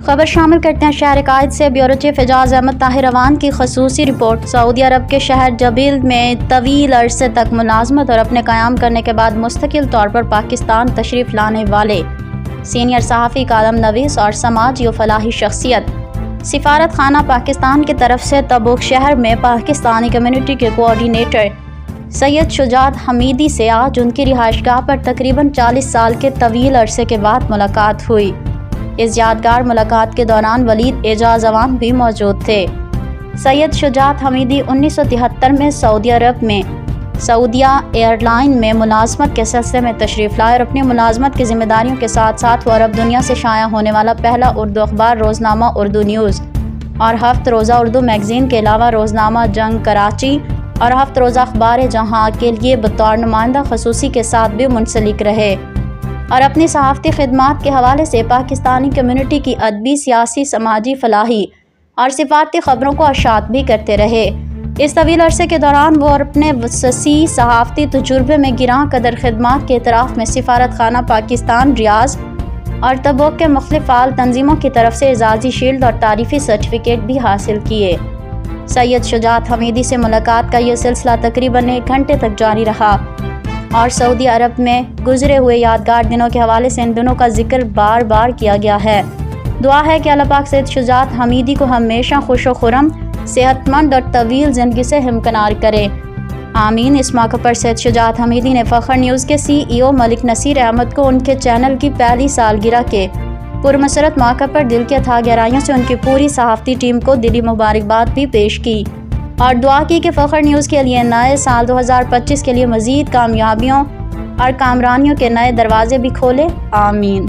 خبر شامل کرتے ہیں شہر قائد سے بیورو چیف اعجاز احمد طاہر روان کی خصوصی رپورٹ۔ سعودی عرب کے شہر جبیل میں طویل عرصے تک ملازمت اور اپنے قیام کرنے کے بعد مستقل طور پر پاکستان تشریف لانے والے سینئر صحافی، کالم نویس اور سماجی و فلاحی شخصیت، سفارت خانہ پاکستان کی طرف سے تبوک شہر میں پاکستانی کمیونٹی کے کوآرڈینیٹر سید شجاعت حمیدی سے آج ان کی رہائش گاہ پر تقریباً 40 سال کے طویل عرصے کے بعد ملاقات ہوئی۔ اس یادگار ملاقات کے دوران ولید اعجاز عوام بھی موجود تھے۔ سید شجاعت حمیدی 1973 میں سعودی عرب میں سعودیہ ایئر لائن میں ملازمت کے سلسلے میں تشریف لائے اور اپنی ملازمت کی ذمہ داریوں کے ساتھ ساتھ وہ عرب دنیا سے شائع ہونے والا پہلا اردو اخبار روزنامہ اردو نیوز اور 7 روزہ اردو میگزین کے علاوہ روزنامہ جنگ کراچی اور 7 روزہ اخبار جہاں کے لیے بطور نمائندہ خصوصی کے ساتھ بھی منسلک رہے اور اپنی صحافتی خدمات کے حوالے سے پاکستانی کمیونٹی کی ادبی، سیاسی، سماجی، فلاحی اور سفارتی خبروں کو اشاعت بھی کرتے رہے۔ اس طویل عرصے کے دوران وہ اپنے وسیع صحافتی تجربے میں گراں قدر خدمات کے اعتراف میں سفارت خانہ پاکستان ریاض اور تبوک کے مختلف فعال تنظیموں کی طرف سے اعزازی شیلڈ اور تعریفی سرٹیفکیٹ بھی حاصل کیے۔ سید شجاعت حمیدی سے ملاقات کا یہ سلسلہ تقریباً 1 گھنٹے تک جاری رہا اور سعودی عرب میں گزرے ہوئے یادگار دنوں کے حوالے سے ان دنوں کا ذکر بار بار کیا گیا ہے۔ دعا ہے کہ اللہ پاک سید شجاعت حمیدی کو ہمیشہ خوش و خرم، صحت مند اور طویل زندگی سے ہمکنار کرے، آمین۔ اس موقع پر سید شجاعت حمیدی نے فخر نیوز کے CEO ملک نصیر احمد کو ان کے چینل کی پہلی سالگرہ کے پرمسرت موقع پر دل کی اتھاہ گہرائیوں سے ان کی پوری صحافتی ٹیم کو دلی مبارکباد بھی پیش کی اور دعا کی کہ فخر نیوز کے لیے نئے سال 2025 کے لیے مزید کامیابیوں اور کامرانیوں کے نئے دروازے بھی کھولے، آمین۔